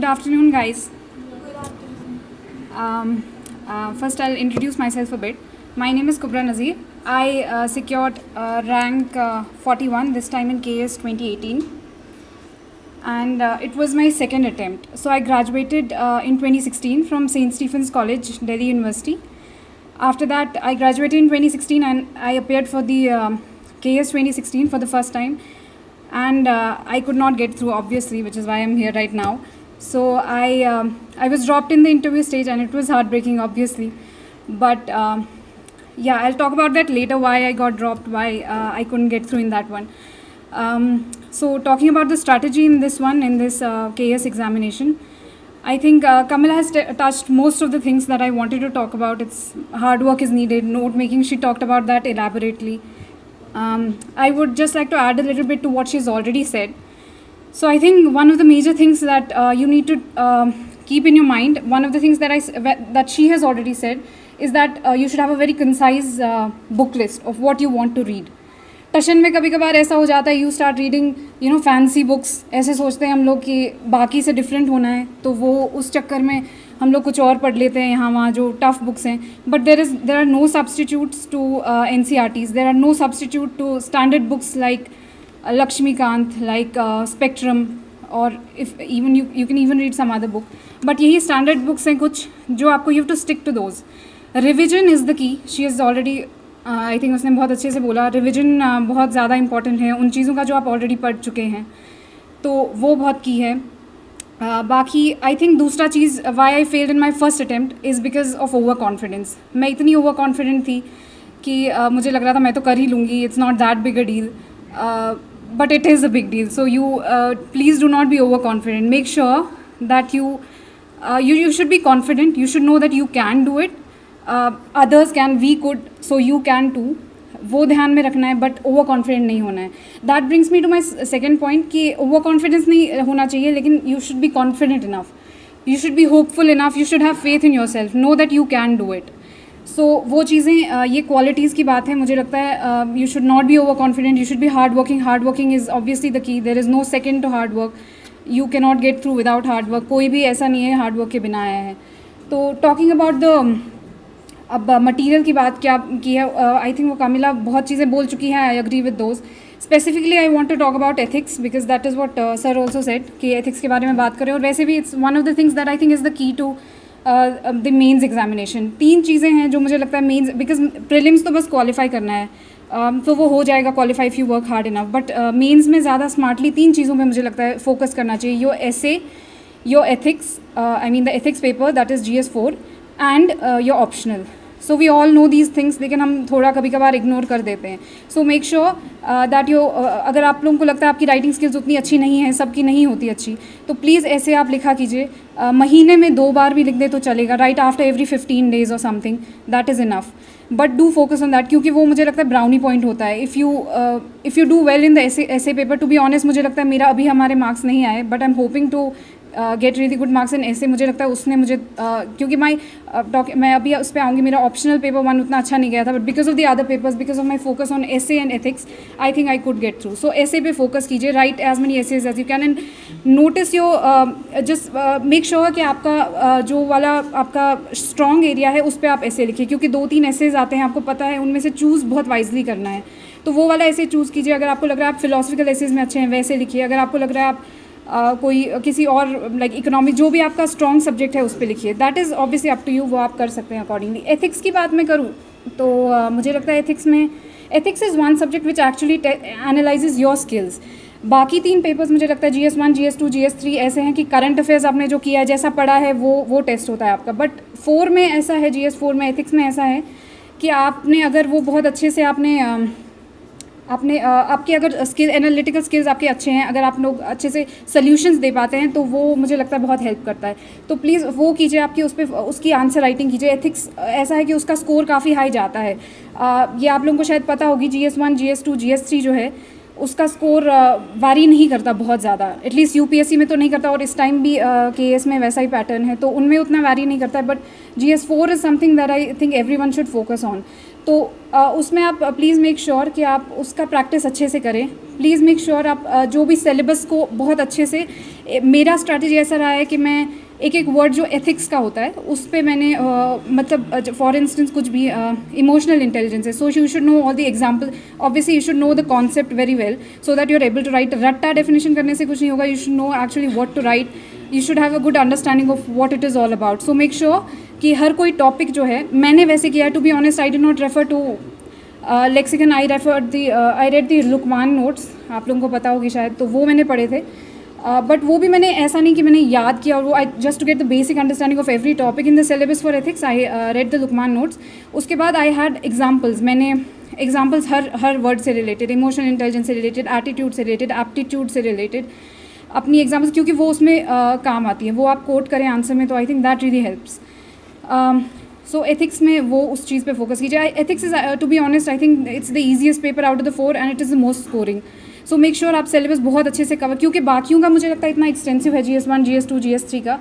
Good afternoon, guys. First, I'll introduce myself a bit. My name is Kubra Nazir. I secured rank 41 this time in KS 2018, and it was my second attempt. So I graduated in 2016 from St. Stephen's College, Delhi University. After that, I graduated in 2016 and I appeared for the KS 2016 for the first time, and I could not get through, obviously, which is why I'm here right now. So I was dropped in the interview stage, and it was heartbreaking, obviously. But yeah, I'll talk about that later, why I got dropped, why I couldn't get through in that one. So talking about the strategy in this one, in this KS examination, I think Kamala has touched most of the things that I wanted to talk about. It's hard work is needed, note making, she talked about that elaborately. I would just like to add a little bit to what she's already said. So I think one of the major things that you need to keep in your mind, one of the things that she has already said, is that you should have a very concise book list of what you want to read. टशन में कभी कभार ऐसा हो जाता है, you start reading fancy books, ऐसे सोचते हैं हम लोग कि बाकी से डिफरेंट होना है, तो वो उस चक्कर में हम लोग कुछ और पढ़ लेते हैं यहाँ वहाँ जो टफ बुक्स हैं. But there are no substitutes to NCERTs, there are no substitute to standard books like Laxmikanth, like Spectrum, और if even you can even read some other book. But यही स्टैंडर्ड बुक्स हैं कुछ जो आपको you have to stick to those. Revision is the key. She is already, I think उसने बहुत अच्छे से बोला, रिविजन बहुत ज़्यादा इंपॉर्टेंट है उन चीज़ों का जो आप ऑलरेडी पढ़ चुके हैं, तो वो बहुत की है. बाकी आई थिंक दूसरा चीज़, why I failed in my first attempt is because of over confidence. मैं इतनी ओवर कॉन्फिडेंट थी कि मुझे लग रहा था मैं तो कर ही लूँगी, it's not that big a deal, but it is a big deal. So you please do not be over confident. Make sure that you should be confident, you should know that you can do it. Others can, we could, so you can too. वो ध्यान में रखना है, but over confident नहीं होना है. That brings me to my second point कि over confidence नहीं होना चाहिए, लेकिन you should be confident enough, you should be hopeful enough, you should have faith in your self, know that you can do it. So वो चीज़ें, ये qualities की बात है. मुझे लगता है you should not be over confident, you should be hard working. Hard working is obviously the key. There is no second to hard work. You can not get through without hard work. कोई भी ऐसा नहीं है hard work के बिना आया है. तो टॉकिंग अबाउट द, अब मटीरियल की बात क्या की है, आई थिंक वो कामिला बहुत चीज़ें बोल चुकी हैं. I agree with those. Specifically I want to talk about ethics because that is what sir also said कि एथिक्स के बारे में बात करें. और वैसे भी it's one of the things that I think is the key to the mains examination. 3 चीज़ें हैं जो मुझे लगता है मेंस, बिकॉज प्रीलिम्स तो बस क्वालिफाई करना है, तो वो हो जाएगा qualify if you work hard enough. But mains में ज़्यादा स्मार्टली 3 चीज़ों में मुझे लगता है फोकस करना चाहिए. Your essay, your ethics, I mean the ethics paper, that is GS4, and your optional. So we all know these things, लेकिन हम थोड़ा कभी कभार इग्नोर कर देते हैं. So make sure that you, अगर आप लोगों को लगता है आपकी राइटिंग स्किल्स उतनी अच्छी नहीं है, सबकी नहीं होती अच्छी, तो प्लीज़ ऐसे आप लिखा कीजिए. महीने में 2 बार भी लिख दे तो चलेगा. राइट आफ्टर एवरी 15 days और something, that is enough. But do focus on that, क्योंकि वो मुझे लगता है ब्राउनी पॉइंट होता है. If you do well in the essay paper, to be honest मुझे लगता है मेरा अभी हमारे मार्क्स नहीं आए, but I am hoping to get really good marks in essay. मुझे लगता है उसने मुझे क्योंकि मैं अभी उस पर आऊँगी, मेरा ऑप्शनल पेपर 1 उतना अच्छा नहीं गया था, but because of the other papers, because of my focus on essay and ethics, I think I could get through. So essay पे फोकस कीजिए. Write as many essays as you can, and notice your, just make sure कि आपका जो वाला आपका strong area है उस पर आप ऐसे लिखिए, क्योंकि 2-3 एसेज आते हैं, आपको पता है, उनमें से चूज़ बहुत वाइजली करना है. तो वो वाला ऐसे चूज़ कीजिए. अगर आपको लग रहा है आप फिलोसफिकल एसेज में अच्छे हैं, वैसे लिखिए. अगर आपको लग रहा है आप कोई किसी और लाइक इकोनॉमिक, जो भी आपका स्ट्रॉन्ग सब्जेक्ट है उस पर लिखिए. That is obviously up to you, वो आप कर सकते हैं अकॉर्डिंगली. एथिक्स की बात मैं करूँ तो मुझे लगता है ethics is one subject which actually analyses your skills. बाकी 3 पेपर्स मुझे लगता है GS1, GS2, GS3 ऐसे हैं कि करंट अफेयर्स आपने जो किया है, जैसा पढ़ा है वो टेस्ट होता है आपका. बट 4 में ऐसा है, GS4 में एथिक्स में ऐसा है कि आपने अगर वो बहुत अच्छे से आपके अगर स्किल, एनालिटिकल स्किल्स आपके अच्छे हैं, अगर आप लोग अच्छे से सॉल्यूशंस दे पाते हैं, तो वो मुझे लगता है बहुत हेल्प करता है. तो प्लीज़ वो कीजिए, आपकी उस पर उसकी आंसर राइटिंग कीजिए. एथिक्स ऐसा है कि उसका स्कोर काफ़ी हाई जाता है. ये आप लोगों को शायद पता होगी, GS1, GS2, GS3 जो है उसका स्कोर वारी नहीं करता बहुत ज़्यादा. एटलीस्ट UPSC में तो नहीं करता, और इस टाइम भी KS में वैसा ही पैटर्न है, तो उनमें उतना वैरी नहीं करता है. But GS4 is something that I think everyone should focus on. तो उसमें आप प्लीज़ मेक श्योर कि आप उसका प्रैक्टिस अच्छे से करें। प्लीज़ मेक श्योर आप जो भी सिलेबस को बहुत अच्छे से, मेरा स्ट्रैटेजी ऐसा रहा है कि मैं एक एक वर्ड जो एथिक्स का होता है उस पे मैंने मतलब फॉर इंस्टेंस कुछ भी इमोशनल इंटेलिजेंस है, so you should know all the example, obviously you should know the concept very well so that you are able to write. रट्टा डेफिनेशन करने से कुछ नहीं होगा, you should know actually what to write, you should have a good understanding of what it is all about. So make sure कि हर कोई topic जो है, मैंने वैसे किया, to be honest I did not refer to Lexicon, I read the Lukman notes, आप लोगों को पता होगी शायद, तो वो मैंने पढ़े थे। बट वो भी मैंने ऐसा नहीं कि मैंने याद किया, और वो I just to get the basic understanding of every topic in the syllabus for ethics I read the Lukman notes. उसके बाद आई हैड एग्जाम्पल्स, मैंने एग्जाम्पल्स हर वर्ड से रिलेटेड, इमोशनल इंटेलिजेंस से रिलेटेड, एटीट्यूड से रिलेटेड, एप्टीट्यूड से रिलेटेड अपनी एग्जाम्पल्स, क्योंकि वो उसमें काम आती है, वो आप कोट करें आंसर में, तो I think that really helps. So ethics में वो उस चीज़ पे फोकस कीजिए। Ethics is, to be honest, I think it's the easiest paper out of the 4 and it is the most scoring. So make sure आप syllabus बहुत अच्छे से कवर, क्योंकि बाकियों का मुझे लगता है इतना एक्सटेंसिव है GS1, GS2, GS3 का,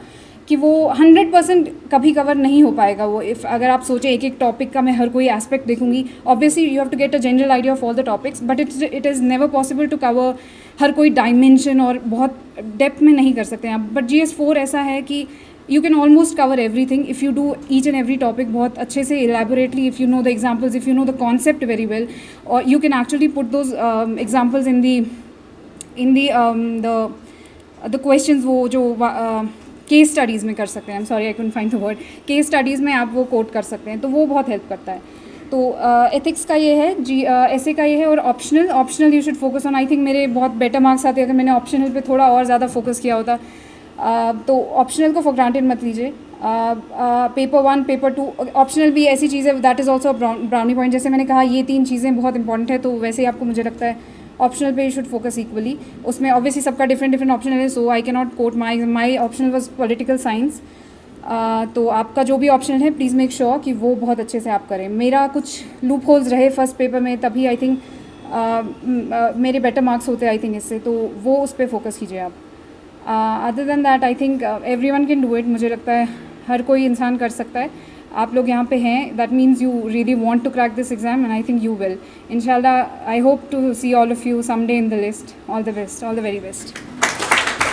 कि वो 100% कभी कवर नहीं हो पाएगा। वो इफ़ अगर आप सोचें एक एक टॉपिक का मैं हर कोई एस्पेक्ट देखूंगी, obviously you have to get a general idea of all the topics, but it is never possible to cover हर कोई डायमेंशन, और बहुत डेप्थ में नहीं कर सकते हैं आप। बट GS4 ऐसा है कि you can almost cover everything if you do each and every topic बहुत अच्छे से elaborately, if you know the examples, if you know the concept very well, or you can actually put those examples in the questions, वो जो case studies में कर सकते हैं। I'm sorry I couldn't find the word, case studies में आप वो coat कर सकते हैं, तो वो बहुत हेल्प करता है। तो एथिक्स का ये है, ऐसे का ये है। और optional you should focus on, I think मेरे बहुत बेटर मार्क्स आते अगर मैंने ऑप्शनल पे थोड़ा और ज़्यादा फोकस किया होता। तो ऑप्शनल को फॉर ग्रांटेड मत लीजिए। पेपर 1, पेपर 2 ऑप्शनल भी ऐसी चीज़ है, that is also brownie point. जैसे मैंने कहा ये 3 चीज़ें बहुत इंपॉर्टेंट है, तो वैसे ही आपको मुझे लगता है ऑप्शनल पे यू शुड फोकस इक्वली। उसमें ऑब्वियसली सबका डिफरेंट ऑप्शनल है, so I can not quote my optional was political science. तो आपका जो भी ऑप्शनल है प्लीज़ मेक श्योर कि वो बहुत अच्छे से आप करें। मेरा कुछ लूप होल्स रहे फर्स्ट पेपर में, तभी आई थिंक मेरे बेटर मार्क्स होते आई थिंक इससे, तो वो उस पर फोकस कीजिए आप। Other than that I think everyone can do it, मुझे लगता है हर कोई इंसान कर सकता है। आप लोग यहाँ पे हैं, that means you really want to crack this exam, and I think you will इंशाल्लाह। I hope to see all of you someday in the list. All the best, all the very best.